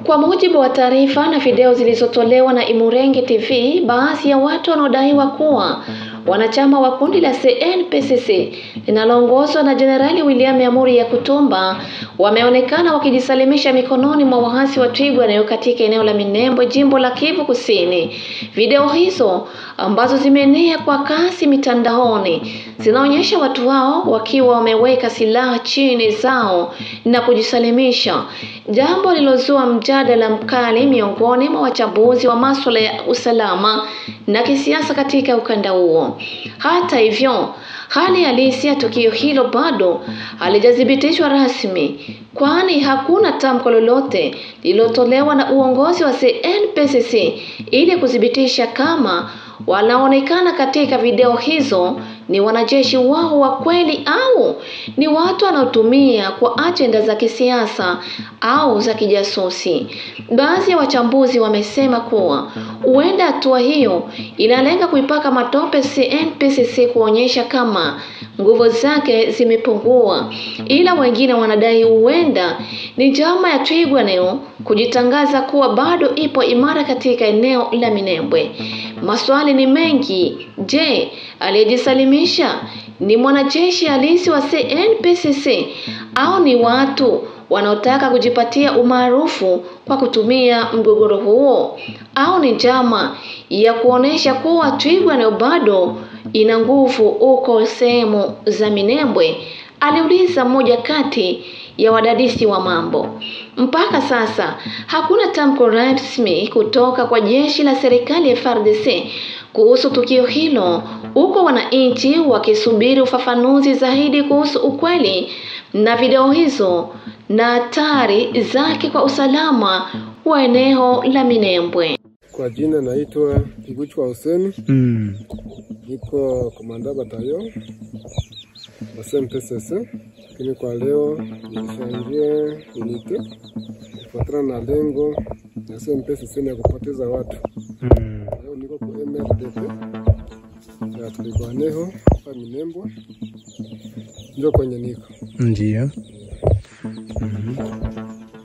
Kwa mujibu wa taarifa na video zilizotolewa na Imurenge TV, baadhi ya watu wanaodaiwa kuwa wanachama wa kundi la CNPSC linaloongozwa na Jenerali William Amuri Yakutumba wameonekana wakijisalimisha mikononi mwa waasi wa Twirwaneho katika eneo la Minembwe, jimbo la Kivu Kusini. Video hizo ambazo zimeenea kwa kasi mitandaoni zinaonyesha watu hao wakiwa wameweka silaha chini zao na kujisalimisha, jambo lilozua mjadala mkali miongoni mwa wachambuzi wa masuala ya usalama na kisiasa katika ukanda huo. Hata hivyo, hali halisi ya tukio hilo bado halijathibitishwa rasmi, kwani hakuna tamko lolote lililotolewa na uongozi wa CNPSC ili kuthibitisha kama wanaonekana katika video hizo ni wanajeshi wao wa kweli au ni watu wanaotumia kwa ajenda za kisiasa au za kijasusi. Baadhi ya wachambuzi wamesema kuwa huenda hatua hiyo inalenga kuipaka matope CNPSC kuonyesha kama nguvu zake zimepungua, ila wengine wanadai huenda ni njama ya Twirwaneho kujitangaza kuwa bado ipo imara katika eneo la Minembwe. Maswali ni mengi. Je, aliyejisalimisha ni mwanajeshi halisi wa CNPSC au ni watu wanaotaka kujipatia umaarufu kwa kutumia mgogoro huo, au ni njama ya kuonesha kuwa Twirwaneho bado ina nguvu huko sehemu za Minembwe? Aliuliza mmoja kati ya wadadisi wa mambo. Mpaka sasa hakuna tamko rasmi kutoka kwa jeshi la serikali FARDC kuhusu tukio hilo, huko wananchi wakisubiri ufafanuzi zaidi kuhusu ukweli na video hizo na hatari zake kwa usalama wa eneo la Minembwe. Kwa jina naitwa Kiguchwa Hussein. Niko komanda batayo wa CNPSC. Lakini kwa leo nilishangia unite kufuatana na lengo ya CNPSC ya kupoteza watu. Leo niko kwa MRDP ya Twirwaneho hapa Minembwe, ndio kwenye niko. Ndiyo.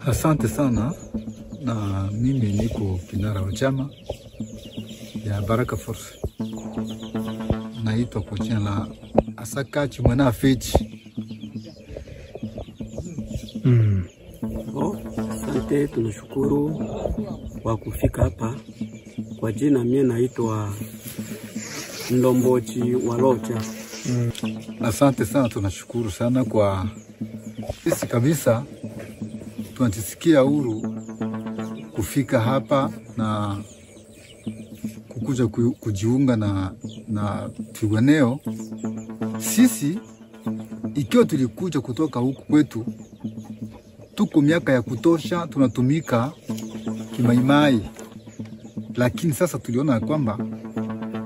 Asante sana. Na mimi niko kinara wa chama ya Baraka Force. Naitwa kwa jina la Asakachi Mwana Fechi. Asante, tunashukuru kwa kufika hapa. Kwa jina mimi naitwa Ndombochi Walocha. Asante sana, tunashukuru sana kwa sisi kabisa tunajisikia huru kufika hapa na kukuja kujiunga na Twirwaneho. Sisi ikiwa tulikuja kutoka huku kwetu, tuko miaka ya kutosha tunatumika kimaimai, lakini sasa tuliona kwamba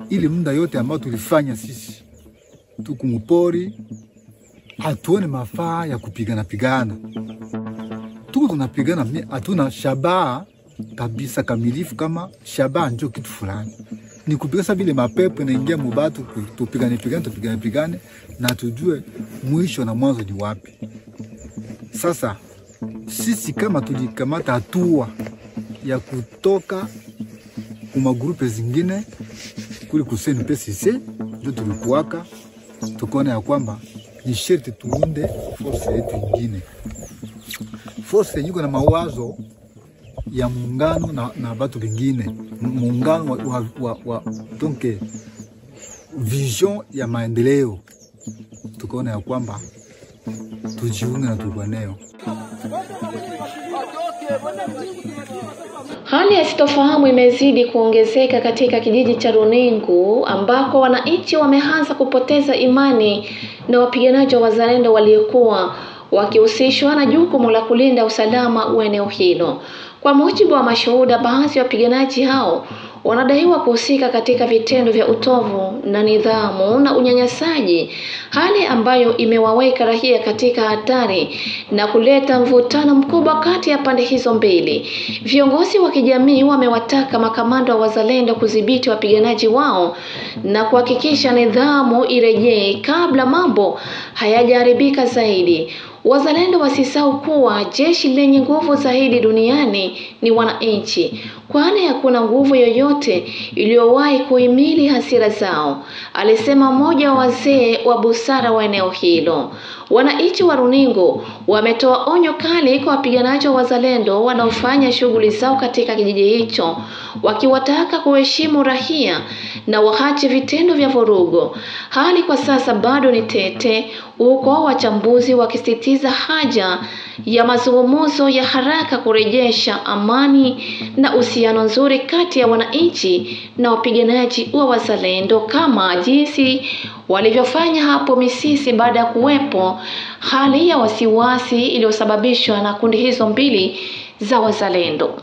ile muda yote ambao tulifanya sisi tuko mpori, hatuone mafaa ya kupigana. Tuko tunapigana, hatuna shabaha kabisa kamilifu kama shabaha ndio kitu fulani. Ni kupigana vile mapepo inaingia mubatu, tupigane na tujue mwisho na mwanzo ni wapi. Sasa sisi kama tulikamata hatua ya kutoka kwa grupe zingine kuli kuseni PSC, ndio tulikuwaka tukaona ya kwamba ni sherti tuunde force yetu nyingine. Force yenyewe na mawazo ya muungano na watu wengine, muungano wa donc vision ya maendeleo. Tukaona ya kwamba tujiunge na Twirwaneho. Hali ya sitofahamu imezidi kuongezeka katika kijiji cha Runingu, ambako wananchi wameanza kupoteza imani na wapiganaji wa wazalendo waliokuwa wakihusishwa na jukumu la kulinda usalama wa eneo hilo. Kwa mujibu wa mashuhuda, baadhi ya wapiganaji hao wanadaiwa kuhusika katika vitendo vya utovu na nidhamu na unyanyasaji, hali ambayo imewaweka raia katika hatari na kuleta mvutano mkubwa kati ya pande hizo mbili. Viongozi wa kijamii wamewataka makamanda wa wazalendo kudhibiti wapiganaji wao na kuhakikisha nidhamu irejee kabla mambo hayajaharibika zaidi, Wazalendo wasisahau kuwa jeshi lenye nguvu zaidi duniani ni wananchi, kwani hakuna nguvu yoyote iliyowahi kuhimili hasira zao, alisema mmoja wa wazee wa busara wa eneo hilo. Wananchi wa Runingo wametoa onyo kali kwa wapiganaji wa wazalendo wanaofanya shughuli zao katika kijiji hicho, wakiwataka kuheshimu raia na waache vitendo vya vurugu. Hali kwa sasa bado ni tete, huko wachambuzi wakisisitiza haja ya mazungumzo ya haraka kurejesha amani na uhusiano nzuri kati ya wananchi na wapiganaji wa wazalendo, kama jinsi walivyofanya hapo Misisi baada ya kuwepo hali ya wasiwasi iliyosababishwa na kundi hizo mbili za wazalendo.